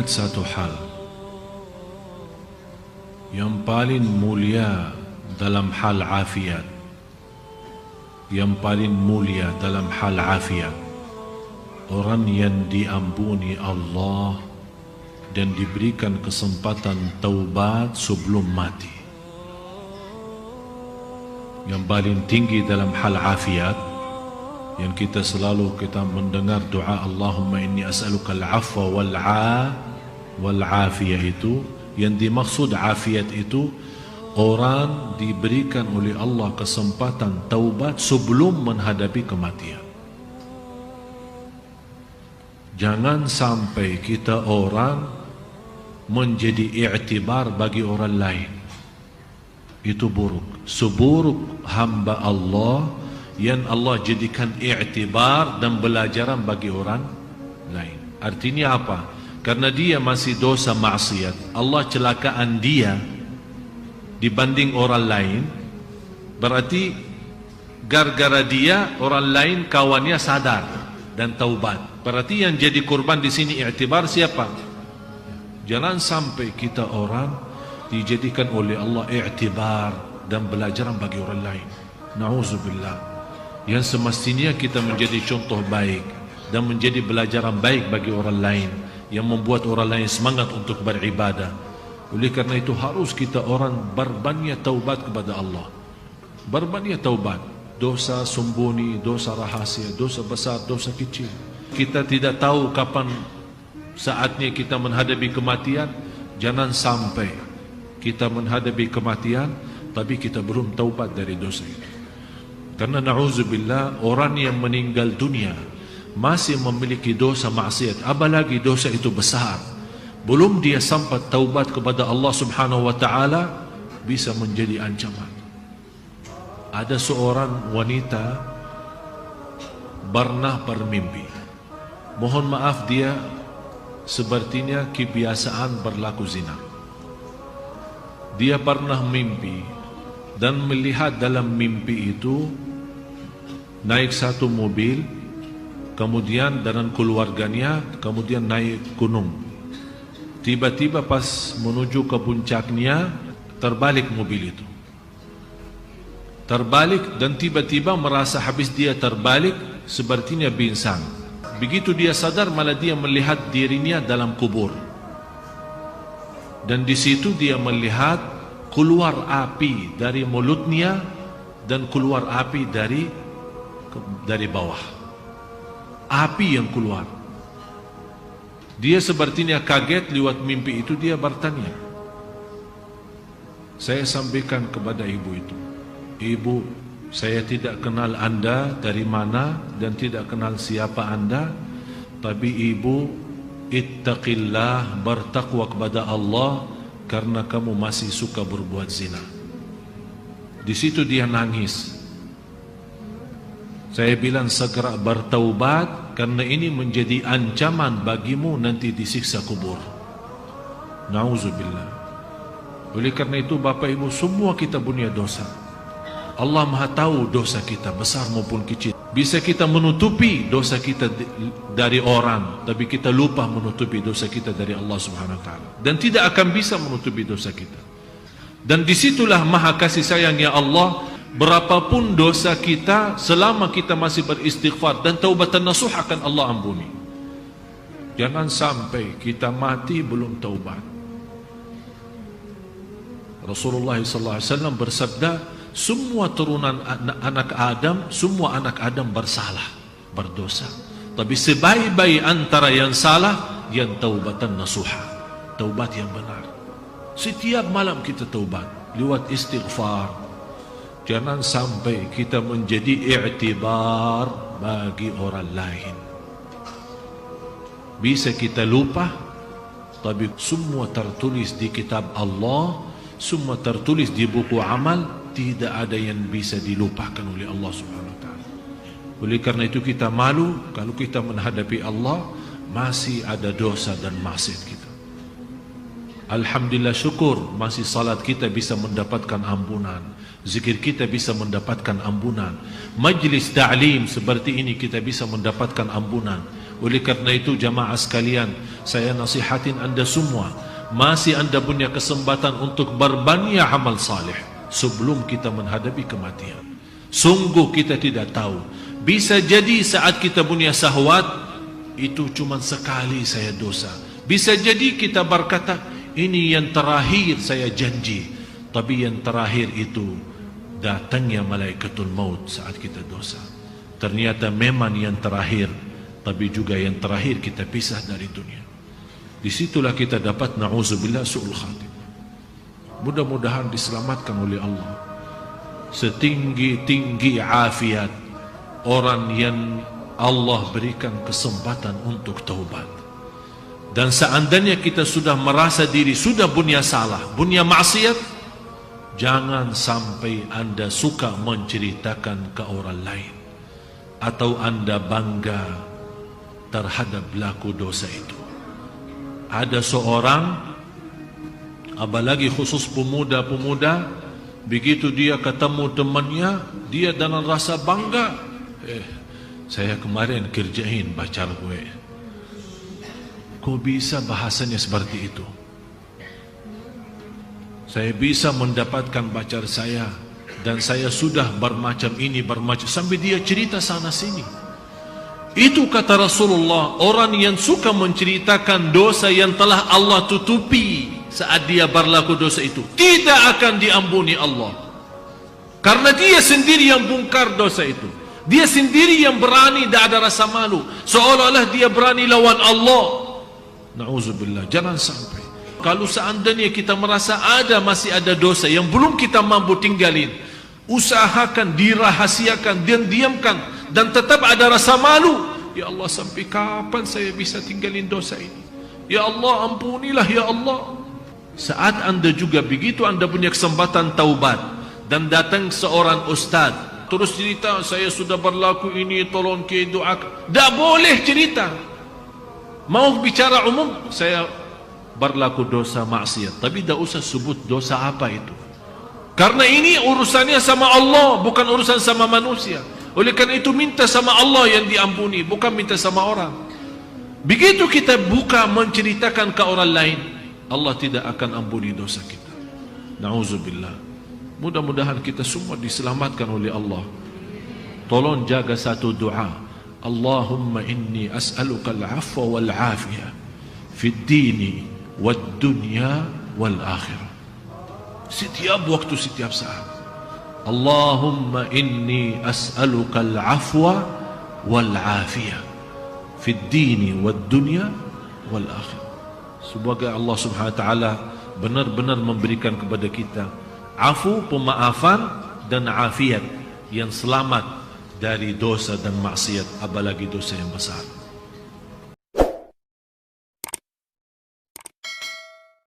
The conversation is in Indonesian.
satu hal, yang paling mulia dalam hal afiat, yang paling mulia dalam hal afiat, orang yang diampuni Allah dan diberikan kesempatan taubat sebelum mati. Yang paling tinggi dalam hal afiat, yang kita selalu mendengar doa Allahumma inni as'aluka al-afwa wal-afiyah, itu yang dimaksud afiat itu orang diberikan oleh Allah kesempatan taubat sebelum menghadapi kematian. Jangan sampai kita orang menjadi i'tibar bagi orang lain. Itu buruk. Seburuk hamba Allah yang Allah jadikan i'tibar dan belajaran bagi orang lain. Artinya apa? Karena dia masih dosa maksiat, Allah celakaan dia dibanding orang lain. Berarti gara-gara dia orang lain kawannya sadar dan taubat. Berarti yang jadi korban di sini i'tibar siapa? Jangan sampai kita orang dijadikan oleh Allah i'tibar dan belajaran bagi orang lain. Na'udzubillah. Yang semestinya kita menjadi contoh baik dan menjadi belajaran baik bagi orang lain, yang membuat orang lain semangat untuk beribadah. Oleh karena itu harus kita orang berbanyak taubat kepada Allah. Berbanyak taubat. Dosa sembunyi, dosa rahasia, dosa besar, dosa kecil. Kita tidak tahu kapan saatnya kita menghadapi kematian. Jangan sampai kita menghadapi kematian tapi kita belum taubat dari dosa itu. Karena na'udzubillah, orang yang meninggal dunia masih memiliki dosa maksiat, apalagi dosa itu besar, belum dia sampai taubat kepada Allah Subhanahu wa taala, bisa menjadi ancaman. Ada seorang wanita pernah bermimpi. Mohon maaf, dia sepertinya kebiasaan berlaku zina. Dia pernah mimpi dan melihat dalam mimpi itu naik satu mobil, kemudian dengan keluarganya, kemudian naik gunung. Tiba-tiba pas menuju ke puncaknya, terbalik mobil itu. Terbalik dan tiba-tiba merasa habis dia terbalik, sepertinya pingsan. Begitu dia sadar, malah dia melihat dirinya dalam kubur. Dan di situ dia melihat keluar api dari mulutnya dan keluar api dari bawah. Api yang keluar. Dia sepertinya kaget lewat mimpi itu. Dia bertanya. Saya sampaikan kepada ibu itu, Ibu, saya tidak kenal anda dari mana dan tidak kenal siapa anda, tapi ibu ittaqillah, bertakwa kepada Allah, karena kamu masih suka berbuat zina. Di situ dia nangis. Saya bilang segera bertaubat, karena ini menjadi ancaman bagimu nanti disiksa kubur. Na'udzubillah. Oleh karena itu Bapak Ibu, semua kita punya dosa. Allah Maha tahu dosa kita besar maupun kecil. Bisa kita menutupi dosa kita dari orang, tapi kita lupa menutupi dosa kita dari Allah Subhanahu wa taala, dan tidak akan bisa menutupi dosa kita. Dan disitulah maha kasih sayangnya Allah. Berapapun dosa kita, selama kita masih beristighfar dan taubatan nasuh, akan Allah ampuni. Jangan sampai kita mati belum taubat. Rasulullah SAW bersabda, semua turunan anak Adam, semua anak Adam bersalah, berdosa. Tapi sebaik-baik antara yang salah, yang taubatan nasuha, taubat yang benar. Setiap malam kita taubat lewat istighfar. Jangan sampai kita menjadi i'tibar bagi orang lain. Bisa kita lupa, tapi semua tertulis di kitab Allah, semua tertulis di buku amal. Tidak ada yang bisa dilupakan oleh Allah Subhanahu wa taala. Oleh karena itu kita malu kalau kita menghadapi Allah masih ada dosa dan maksiat kita. Alhamdulillah, syukur masih salat kita bisa mendapatkan ampunan, zikir kita bisa mendapatkan ampunan, majlis ta'lim seperti ini kita bisa mendapatkan ampunan. Oleh karena itu jamaah sekalian, saya nasihatin anda semua, masih anda punya kesempatan untuk berbanyak amal saleh sebelum kita menghadapi kematian. Sungguh kita tidak tahu, bisa jadi saat kita punya syahwat itu cuma sekali saya dosa. Bisa jadi kita berkata, ini yang terakhir saya janji. Tapi yang terakhir itu datangnya malaikatul maut saat kita dosa. Ternyata memang yang terakhir, tapi juga yang terakhir kita pisah dari dunia. Disitulah kita dapat na'udzubillah su'ul khatimah. Mudah-mudahan diselamatkan oleh Allah. Setinggi-tinggi afiat orang yang Allah berikan kesempatan untuk taubat. Dan seandainya kita sudah merasa diri sudah punya salah, punya maksiat, jangan sampai anda suka menceritakan ke orang lain atau anda bangga terhadap pelaku dosa itu. Ada seorang, apalagi khusus pemuda-pemuda, begitu dia ketemu temannya, dia dengan rasa bangga, saya kemarin kerjain pacar gue. Kok bisa bahasanya seperti itu? Saya bisa mendapatkan pacar saya, dan saya sudah bermacam ini, bermacam, sampai dia cerita sana sini. Itu kata Rasulullah, orang yang suka menceritakan dosa yang telah Allah tutupi saat dia berlaku dosa itu, tidak akan diampuni Allah. Karena dia sendiri yang bongkar dosa itu. Dia sendiri yang berani, tidak ada rasa malu, seolah-olah dia berani lawan Allah. Na'udzubillah, jangan sampai. Kalau seandainya kita merasa masih ada dosa yang belum kita mampu tinggalin, usahakan, dirahasiakan, dan diamkan, dan tetap ada rasa malu. Ya Allah, sampai kapan saya bisa tinggalin dosa ini? Ya Allah, ampunilah ya Allah. Saat anda juga begitu, anda punya kesempatan taubat, dan datang seorang ustaz, terus cerita, saya sudah berlaku ini, tolong ke doakan. Tak boleh cerita. Mau bicara umum, saya berlaku dosa maksiat, tapi tak usah sebut dosa apa itu. Karena ini urusannya sama Allah, bukan urusan sama manusia. Oleh karena itu minta sama Allah yang diampuni, bukan minta sama orang. Begitu kita buka menceritakan ke orang lain, Allah tidak akan ampuni dosa kita. Na'udzubillah. Mudah-mudahan kita semua diselamatkan oleh Allah. Tolong jaga satu doa. Allahumma inni as'aluka al-afwa wal-afiyah fi dini wad-dunya wal-akhirah. Setiap waktu, setiap saat. Allahumma inni as'aluka al-afwa wal-afiyah fi dini wad-dunya wal-akhirah. Semoga Allah Subhanahu wa taala benar-benar memberikan kepada kita afu, pemaafan, dan afiat yang selamat dari dosa dan maksiat, apalagi dosa yang besar.